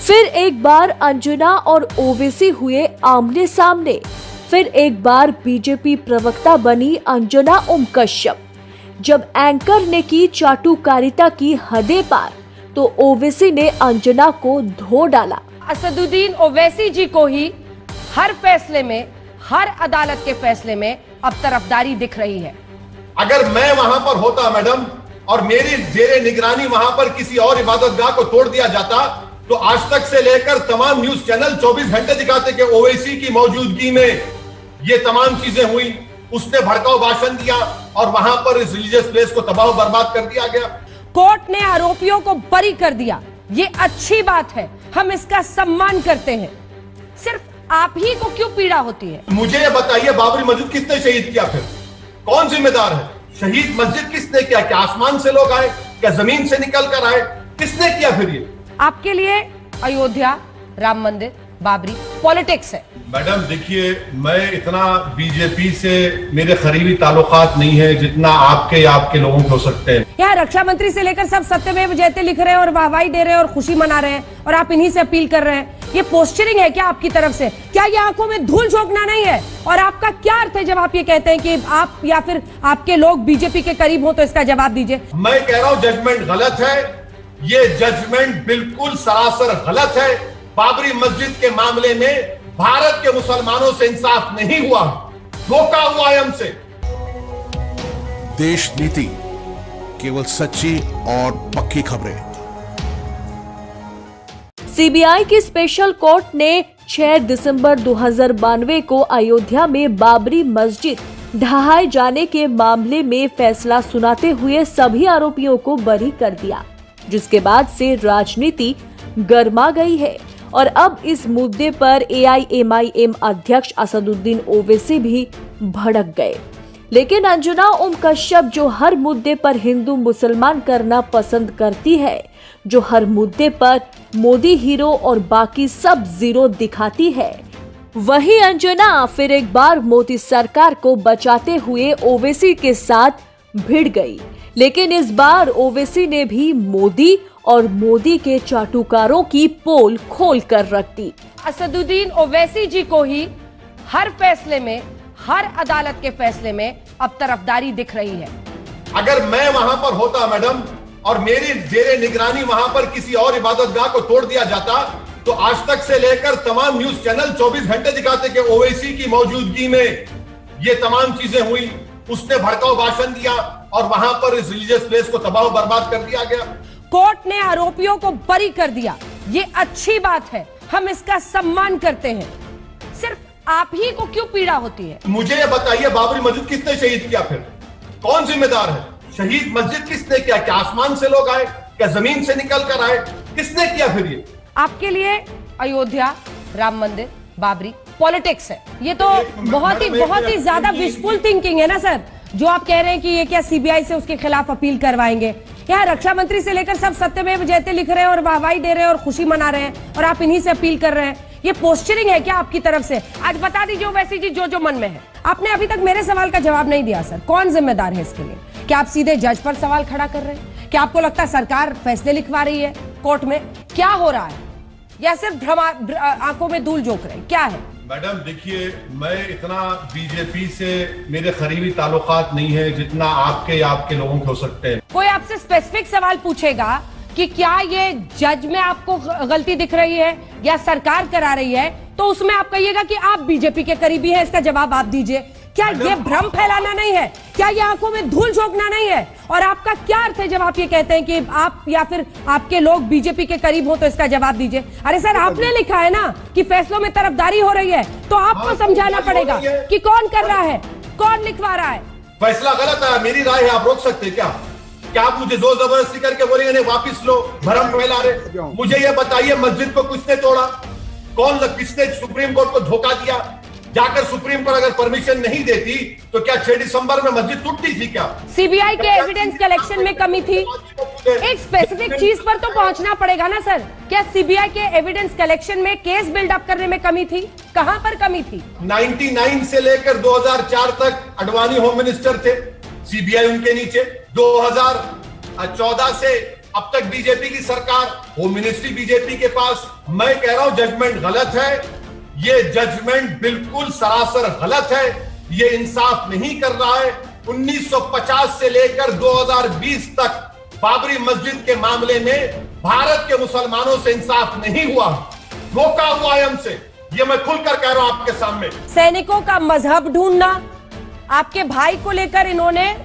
फिर एक बार अंजना और ओवैसी हुए आमने सामने। फिर एक बार बीजेपी प्रवक्ता बनी अंजना ओम कश्यप। जब एंकर ने की चाटुकारिता की हदें पार, तो ओवैसी ने अंजना को धो डाला। असदुद्दीन ओवैसी जी को ही हर फैसले में, हर अदालत के फैसले में अब तरफदारी दिख रही है। अगर मैं वहां पर होता मैडम और मेरी जेरे निगरानी वहां पर किसी और इबादतगाह को तोड़ दिया जाता, तो आज तक से लेकर तमाम न्यूज चैनल 24 घंटे दिखाते कि ओवैसी की मौजूदगी में ये तमाम चीजें हुई। उसने भड़काऊ भाषण दिया और वहां पर इस रिलीजियस प्लेस को तबाह बर्बाद कर दिया गया। कोर्ट ने आरोपियों को बरी कर दिया, ये अच्छी बात है, हम इसका सम्मान करते हैं। सिर्फ आप ही को क्यों पीड़ा होती है? मुझे ये बताइए, बाबरी मस्जिद किसने शहीद किया? फिर कौन जिम्मेदार है? शहीद मस्जिद किसने किया? क्या आसमान से लोग आए? क्या जमीन से निकल कर आए? किसने किया? फिर ये आपके लिए अयोध्या, राम मंदिर, बाबरी पॉलिटिक्स है। मैडम देखिए, मैं इतना बीजेपी से मेरे करीबी ताल्लुकात नहीं है जितना आपके या आपके लोगों के हो सकते हैं। यहाँ रक्षा मंत्री से लेकर सब सत्यमेव जयते लिख रहे हैं और वाहवाही दे रहे हैं और खुशी मना रहे हैं, और आप इन्हीं से अपील कर रहे हैं। ये पोस्चरिंग है क्या आपकी तरफ से? क्या ये आंखों में धूल झोंकना नहीं है? और आपका क्या अर्थ है जब आप ये कहते हैं कि आप या फिर आपके लोग बीजेपी के करीब हो? तो इसका जवाब दीजिए। मैं कह रहा हूँ जजमेंट गलत है, ये जजमेंट बिल्कुल सरासर गलत है। बाबरी मस्जिद के मामले में भारत के मुसलमानों से इंसाफ नहीं हुआ, धोखा हुआ है हमसे। देश नीति, केवल सच्ची और पक्की खबरें। सीबीआई की स्पेशल कोर्ट ने 6 दिसंबर 2092 को अयोध्या में बाबरी मस्जिद ढहाए जाने के मामले में फैसला सुनाते हुए सभी आरोपियों को बरी कर दिया, जिसके बाद से राजनीति गर्मा गई है। और अब इस मुद्दे पर एआईएमआईएम अध्यक्ष असदुद्दीन ओवैसी भी भड़क गए। लेकिन अंजना ओम कश्यप, जो हर मुद्दे पर हिंदू मुसलमान करना पसंद करती है, जो हर मुद्दे पर मोदी हीरो और बाकी सब जीरो दिखाती है, वही अंजना फिर एक बार मोदी सरकार को बचाते हुए ओवैसी के साथ भिड़ गई। लेकिन इस बार ओवैसी ने भी मोदी और मोदी के चाटुकारों की पोल खोल कर रख दी। असदुद्दीन ओवैसी जी को ही हर फैसले में, हर अदालत के फैसले में अब तरफदारी दिख रही है। अगर मैं वहां पर होता मैडम और मेरी जेरे निगरानी वहां पर किसी और इबादतगाह को तोड़ दिया जाता, तो आज तक से लेकर तमाम न्यूज चैनल 24 घंटे दिखाते कि ओवैसी की मौजूदगी में ये तमाम चीजें हुई। उसने भड़काऊ भाषण दिया और वहां पर इस रिलीजियस प्लेस को तबाह बर्बाद कर दिया गया। कोर्ट ने आरोपियों को बरी कर दिया, ये अच्छी बात है, हम इसका सम्मान करते हैं। सिर्फ आप ही को क्यों पीड़ा होती है? मुझे ये बताइए, बाबरी मस्जिद किसने शहीद किया? फिर कौन जिम्मेदार है? शहीद मस्जिद किसने किया? क्या आसमान से लोग आए? क्या जमीन से निकल कर आए? किसने किया? फिर ये आपके लिए अयोध्या, राम मंदिर, बाबरी पॉलिटिक्स है। ये तो बहुत ही ज्यादा विशफुल थिंकिंग है ना सर, जो आप कह रहे हैं कि ये क्या सीबीआई से उसके खिलाफ अपील करवाएंगे। यहाँ रक्षा मंत्री से लेकर सब सत्यमेव जयते लिख रहे हैं और वाहवाही दे रहे हैं और खुशी मना रहे हैं, और आप इन्हीं से अपील कर रहे हैं। ये पोस्चरिंग है क्या आपकी तरफ से? आज बता दीजिए ओवैसी जी, जो मन में है। आपने अभी तक मेरे सवाल का जवाब नहीं दिया सर, कौन जिम्मेदार है इसके लिए? क्या आप सीधे जज पर सवाल खड़ा कर रहे हैं? क्या आपको लगता है सरकार फैसले लिखवा रही है कोर्ट में? क्या हो रहा है? या सिर्फ आंखों में धूल झोंक रहे हैं? क्या है? मैडम देखिए, मैं इतना बीजेपी से मेरे करीबी ताल्लुकात नहीं है जितना आपके या आपके लोगों के हो सकते हैं। कोई आपसे स्पेसिफिक सवाल पूछेगा कि क्या ये जज में आपको गलती दिख रही है या सरकार करा रही है, तो उसमें आप कहिएगा कि आप बीजेपी के करीबी हैं, इसका जवाब आप दीजिए। क्या ये भ्रम फैलाना नहीं है? क्या ये आंखों में धूल झोंकना नहीं है? और आपका क्या अर्थ है जब आप ये कहते हैं कि आप या फिर आपके लोग बीजेपी के करीब हो? तो इसका जवाब दीजिए। अरे सर, आपने लिखा है ना कि फैसलों में तरफदारी हो रही है, तो आपको समझाना पड़ेगा कि कौन कर रहा है, कौन लिखवा रहा है। फैसला गलत है, मेरी राय है, आप रोक सकते हैं क्या? क्या आप मुझे जोर जबरदस्ती करके बोलेंगे नहीं वापिस लो, भ्रम फैला रहे? मुझे ये बताइए, मस्जिद को किसने तोड़ा? कौन? किसने सुप्रीम कोर्ट को धोखा दिया? जाकर सुप्रीम कोर्ट अगर परमिशन नहीं देती तो क्या 6 दिसंबर में मस्जिद टूटती थी क्या? सीबीआई के एविडेंस कलेक्शन में कमी थी। एक स्पेसिफिक चीज पर तो पहुंचना पड़ेगा ना सर। क्या सीबीआई के एविडेंस कलेक्शन में केस बिल्डअप करने में कमी थी? कहां पर कमी थी? 99 से लेकर 2004 तक अडवाणी होम मिनिस्टर थे, सीबीआई उनके नीचे। 2014 से अब तक बीजेपी की सरकार, होम मिनिस्ट्री बीजेपी के पास। मैं कह रहा हूं जजमेंट गलत है, ये जजमेंट बिल्कुल सरासर गलत है, ये इंसाफ नहीं कर रहा है। 1950 से लेकर 2020 तक बाबरी मस्जिद के मामले में भारत के मुसलमानों से इंसाफ नहीं हुआ, रोका हुआ है हमसे। ये मैं खुलकर कह रहा हूं आपके सामने। सैनिकों का मजहब ढूंढना, आपके भाई को लेकर इन्होंने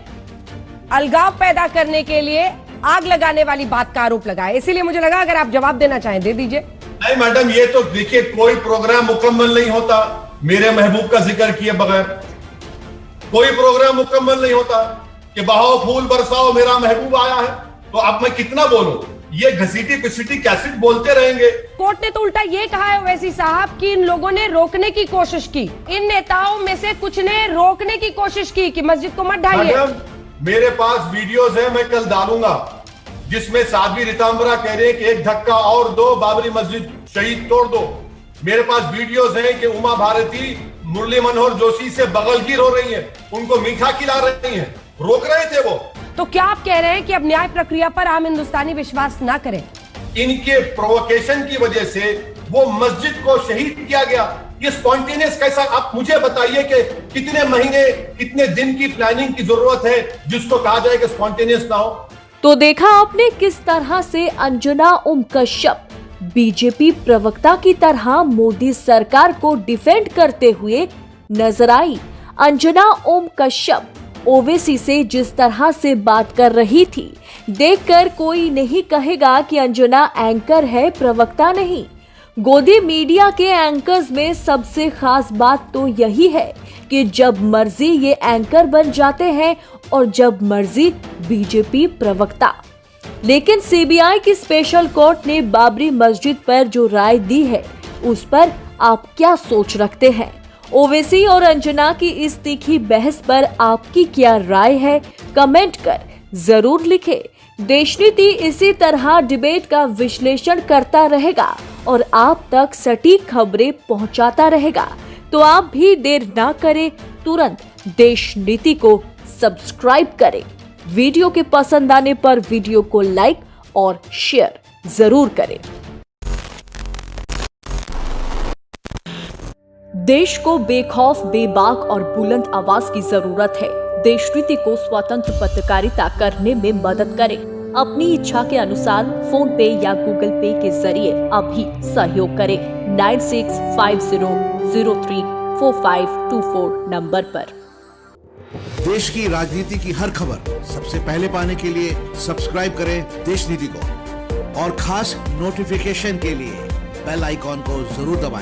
अलगाव पैदा करने के लिए आग लगाने वाली बात का आरोप लगाया। इसीलिए मुझे लगा अगर आप जवाब देना चाहें दे दीजिए। नहीं मैडम, ये तो देखिए कोई प्रोग्राम मुकम्मल नहीं होता मेरे महबूब का जिक्र किए बगैर। कोई प्रोग्राम मुकम्मल नहीं होता कि बहाओ फूल बरसाओ मेरा महबूब आया है। तो अब मैं कितना बोलूं, ये घसीटी पिसीटी कैसेट बोलते रहेंगे। कोर्ट ने तो उल्टा ये कहा है ओवैसी साहब कि इन लोगों ने रोकने की कोशिश की, इन नेताओं में से कुछ ने रोकने की कोशिश की कि मस्जिद को मत ढाइए। मैडम मेरे पास वीडियोस है, मैं कल डालूंगा, जिसमें साध्वी रितांबरा कह रहे हैं कि एक धक्का और दो, बाबरी मस्जिद शहीद तोड़ दो। मेरे पास वीडियोस हैं कि उमा भारती मुरली मनोहर जोशी से बगलगीर हो रही है, उनको मीठा खिला रही है, रोक रहे थे वो। तो क्या आप कह रहे हैं कि अब न्याय प्रक्रिया पर आम हिंदुस्तानी विश्वास ना करें? इनके प्रोवोकेशन की वजह से वो मस्जिद को शहीद किया गया। ये स्पॉन्टेनियस कैसा, आप मुझे बताइए कि कितने महीने कितने दिन की प्लानिंग की जरूरत है जिसको कहा जाए कि स्पॉन्टेनियस ना हो। तो देखा आपने किस तरह से अंजना ओम कश्यप बीजेपी प्रवक्ता की तरह मोदी सरकार को डिफेंड करते हुए नजर आई। अंजना ओम कश्यप ओवैसी से जिस तरह से बात कर रही थी, देखकर कोई नहीं कहेगा कि अंजना एंकर है, प्रवक्ता नहीं। गोदी मीडिया के एंकर्स में सबसे खास बात तो यही है कि जब मर्जी ये एंकर बन जाते हैं और जब मर्जी बीजेपी प्रवक्ता। लेकिन सीबीआई की स्पेशल कोर्ट ने बाबरी मस्जिद पर जो राय दी है, उस पर आप क्या सोच रखते हैं? ओवैसी और अंजना की इस तीखी बहस पर आपकी क्या राय है? कमेंट कर जरूर लिखें। देशनीति इसी तरह डिबेट का विश्लेषण करता रहेगा और आप तक सटीक खबरें पहुंचाता रहेगा। तो आप भी देर ना करें, तुरंत देशनीति को सब्सक्राइब करें। वीडियो के पसंद आने पर वीडियो को लाइक और शेयर जरूर करें। देश को बेखौफ, बेबाक और बुलंद आवाज की जरूरत है। देशनीति को स्वतंत्र पत्रकारिता करने में मदद करें। अपनी इच्छा के अनुसार फोन पे या गूगल पे के जरिए अभी सहयोग करें। 9650034524 नंबर पर। देश की राजनीति की हर खबर सबसे पहले पाने के लिए सब्सक्राइब करें देशनीति को और खास नोटिफिकेशन के लिए बेल आइकॉन को जरूर दबाएं।